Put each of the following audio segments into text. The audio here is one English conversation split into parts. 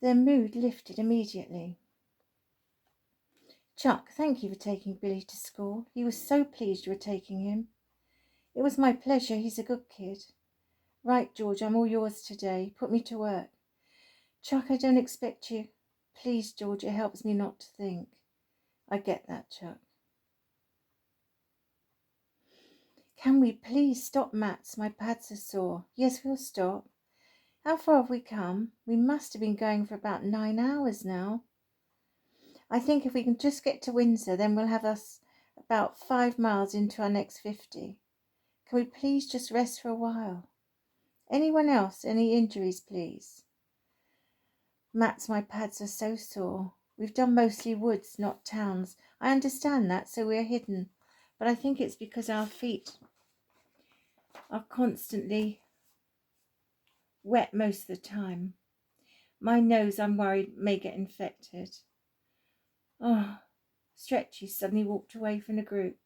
Their mood lifted immediately. Chuck, thank you for taking Billy to school. He was so pleased you were taking him. It was my pleasure. He's a good kid. Right, George, I'm all yours today. Put me to work. Chuck, I don't expect you. Please, George, it helps me not to think. I get that, Chuck. Can we please stop, Mats? My pads are sore. Yes, we'll stop. How far have we come? We must have been going for about 9 hours now. I think if we can just get to Windsor, then we'll have us about 5 miles into our next 50. Can we please just rest for a while? Anyone else? Any injuries, please? Mats, my pads are so sore. We've done mostly woods, not towns. I understand that, so we're hidden. But I think it's because our feet are constantly wet most of the time. My nose, I'm worried, may get infected. Oh, Stretchy suddenly walked away from the group.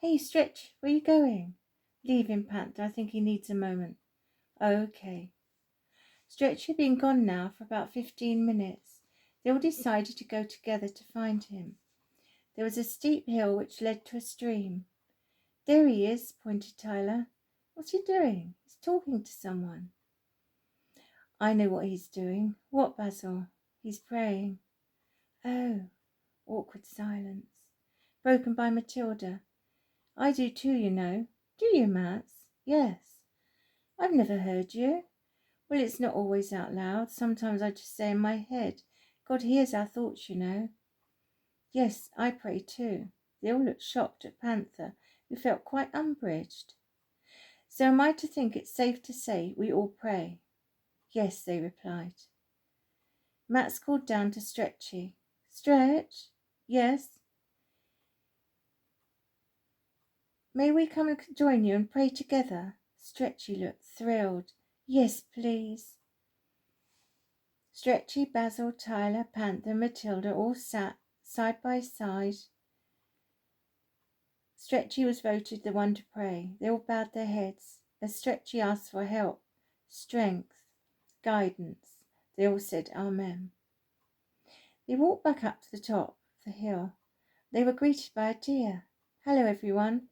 Hey, Stretch, where are you going? Leave him, Panther. I think he needs a moment. Okay. Stretch had been gone now for about 15 minutes. They all decided to go together to find him. There was a steep hill which led to a stream. There he is, pointed Tyler. What's he doing? He's talking to someone. I know what he's doing. What, Basil? He's praying. Oh, awkward silence, broken by Matilda. I do too, you know. Do you, Mats? Yes. I've never heard you. Well, it's not always out loud. Sometimes I just say in my head. God hears our thoughts, you know. Yes, I pray too. They all looked shocked at Panther, who felt quite umbraged. So am I to think it's safe to say we all pray? Yes, they replied. Mats called down to Stretchy. Stretch? Yes? May we come and join you and pray together? Stretchy looked thrilled. Yes, please. Stretchy, Basil, Tyler, Panther, Matilda all sat side by side. Stretchy was voted the one to pray. They all bowed their heads as Stretchy asked for help, strength, guidance. They all said Amen. They walked back up to the top of the hill. They were greeted by a deer. Hello, everyone.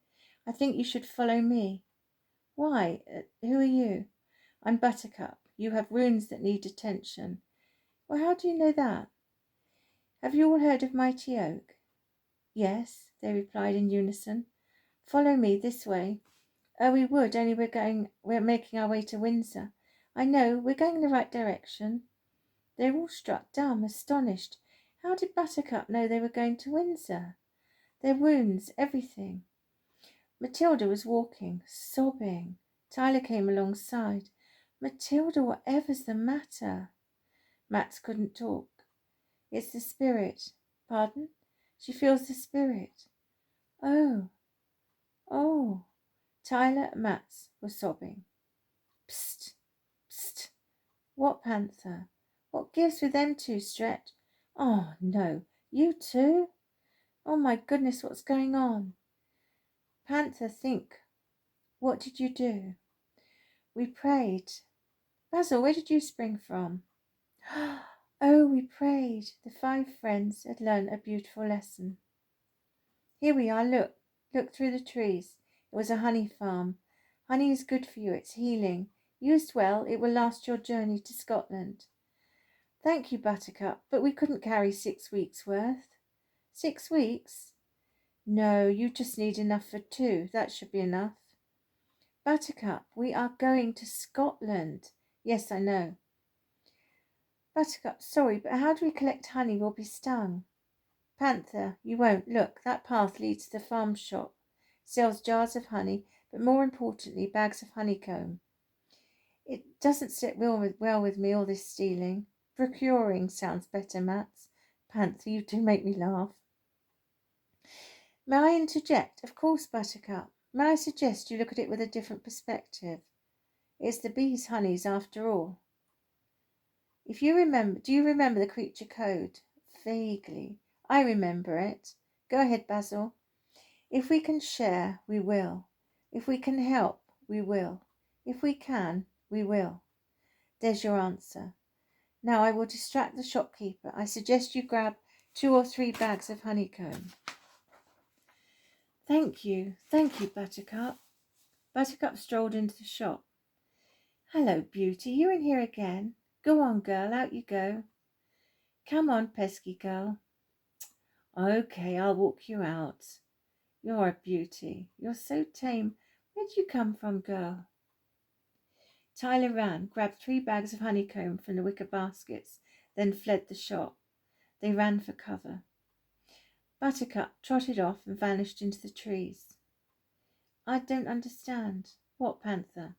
I think you should follow me. Why? Who are you? I'm Buttercup. You have wounds that need attention. Well, how do you know that? Have you all heard of Mighty Oak? Yes, they replied in unison. Follow me this way. Oh, we would, only we're making our way to Windsor. I know, we're going in the right direction. They were all struck dumb, astonished. How did Buttercup know they were going to Windsor? Their wounds, everything. Matilda was walking, sobbing. Tyler came alongside. Matilda, whatever's the matter? Mats couldn't talk. It's the spirit. Pardon? She feels the spirit. Oh. Oh. Tyler and Mats were sobbing. Psst. Psst. What, Panther? What gives with them two, Stretch? Oh, no. You too? Oh, my goodness, what's going on? Panther, think. What did you do? We prayed. Basil, where did you spring from? Oh, we prayed. The 5 friends had learned a beautiful lesson. Here we are, look. Look through the trees. It was a honey farm. Honey is good for you. It's healing. Used well, it will last your journey to Scotland. Thank you, Buttercup, but we couldn't carry 6 weeks' worth. 6 weeks? No, you just need enough for 2. That should be enough. Buttercup, we are going to Scotland. Yes, I know. Buttercup, sorry, but how do we collect honey? We'll be stung. Panther, you won't. Look, that path leads to the farm shop. Sells jars of honey, but more importantly, bags of honeycomb. It doesn't sit well with me, all this stealing. Procuring sounds better, Mats. Panther, you do make me laugh. May I interject? Of course, Buttercup. May I suggest you look at it with a different perspective? It's the bees' honeys after all. Do you remember the creature code? Vaguely. I remember it. Go ahead, Basil. If we can share, we will. If we can help, we will. If we can, we will. There's your answer. Now I will distract the shopkeeper. I suggest you grab 2 or 3 bags of honeycomb. Thank you, Buttercup. Buttercup strolled into the shop. Hello, Beauty, you in here again? Go on, girl, out you go. Come on, pesky girl. Okay, I'll walk you out. You're a beauty. You're so tame. Where'd you come from, girl? Tyler ran, grabbed 3 bags of honeycomb from the wicker baskets, then fled the shop. They ran for cover. Buttercup trotted off and vanished into the trees. I don't understand. What, Panther?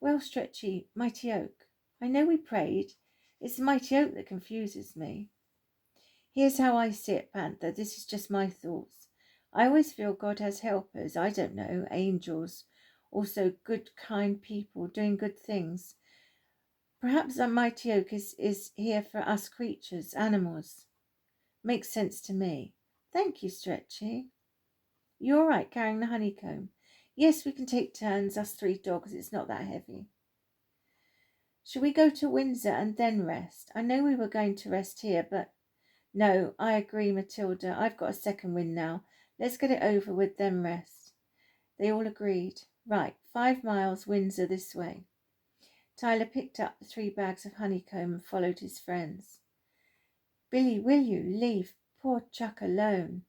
Well, Stretchy, Mighty Oak. I know we prayed. It's the Mighty Oak that confuses me. Here's how I see it, Panther. This is just my thoughts. I always feel God has helpers, I don't know, angels, also good, kind people doing good things. Perhaps the Mighty Oak is here for us creatures, animals. Makes sense to me. Thank you, Stretchy. You all right carrying the honeycomb? Yes, we can take turns, us 3 dogs. It's not that heavy. Shall we go to Windsor and then rest? I know we were going to rest here, but... No, I agree, Matilda. I've got a second wind now. Let's get it over with, then rest. They all agreed. Right, 5 miles, Windsor this way. Tyler picked up the 3 bags of honeycomb and followed his friends. Billy, will you leave poor Chuck alone?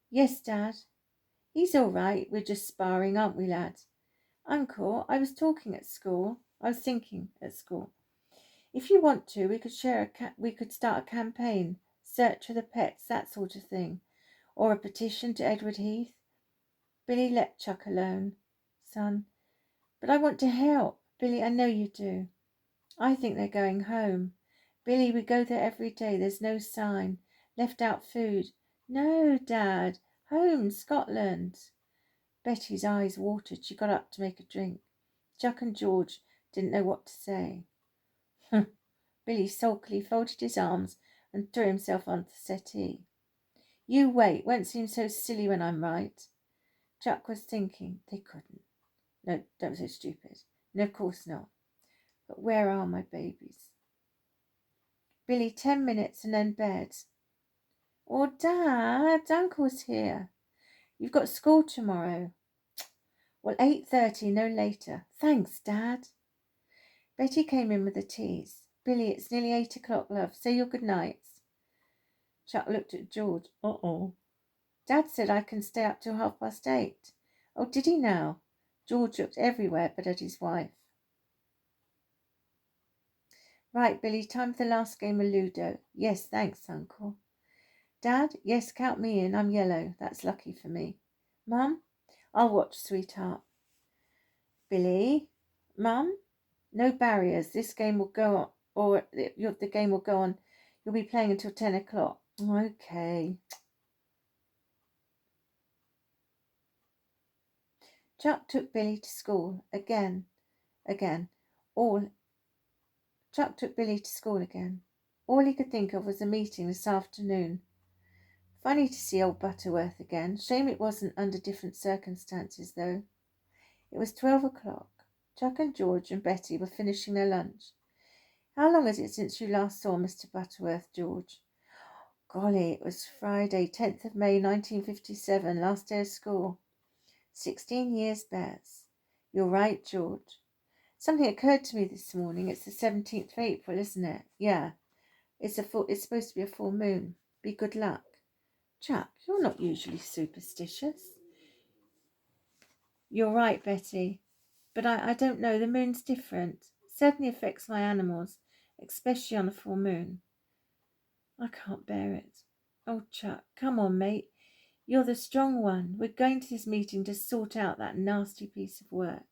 Yes, Dad. He's all right. We're just sparring, aren't we, lads? Uncle, I was thinking at school. If you want to, we could start a campaign, search for the pets, that sort of thing, or a petition to Edward Heath. Billy, let Chuck alone, son. But I want to help. Billy, I know you do. I think they're going home. Billy, we go there every day. There's no sign. Left out food. No, Dad. Home, Scotland. Betty's eyes watered. She got up to make a drink. Chuck and George didn't know what to say. Billy sulkily folded his arms and threw himself onto the settee. You wait. Won't seem so silly when I'm right. Chuck was thinking. They couldn't. No, don't be so stupid. No, of course not. But where are my babies? Billy, 10 minutes and then bed. Oh, Dad, Uncle's here. You've got school tomorrow. Well, 8:30, no later. Thanks, Dad. Betty came in with the teas. Billy, it's nearly 8 o'clock, love. Say your good nights. Chuck looked at George. Uh-oh. Dad said I can stay up till 8:30. Oh, did he now? George looked everywhere but at his wife. Right, Billy, time for the last game of Ludo. Yes, thanks, Uncle. Dad, yes, count me in. I'm yellow. That's lucky for me. Mum, I'll watch, sweetheart. Billy, Mum, no barriers. This game will go on, or the game will go on. You'll be playing until 10 o'clock. Okay. Chuck took Billy to school again. Chuck took Billy to school again. All he could think of was the meeting this afternoon. Funny to see old Butterworth again. Shame it wasn't under different circumstances, though. It was 12 o'clock. Chuck and George and Betty were finishing their lunch. How long is it since you last saw Mr. Butterworth, George? Golly, it was Friday, 10th of May, 1957, last day of school. 16 years, Baz. You're right, George. Something occurred to me this morning. It's the 17th of April, isn't it? Yeah. It's supposed to be a full moon. Be good luck. Chuck, you're not usually superstitious. You're right, Betty. But I don't know. The moon's different. It certainly affects my animals, especially on a full moon. I can't bear it. Oh, Chuck, come on, mate. You're the strong one. We're going to this meeting to sort out that nasty piece of work.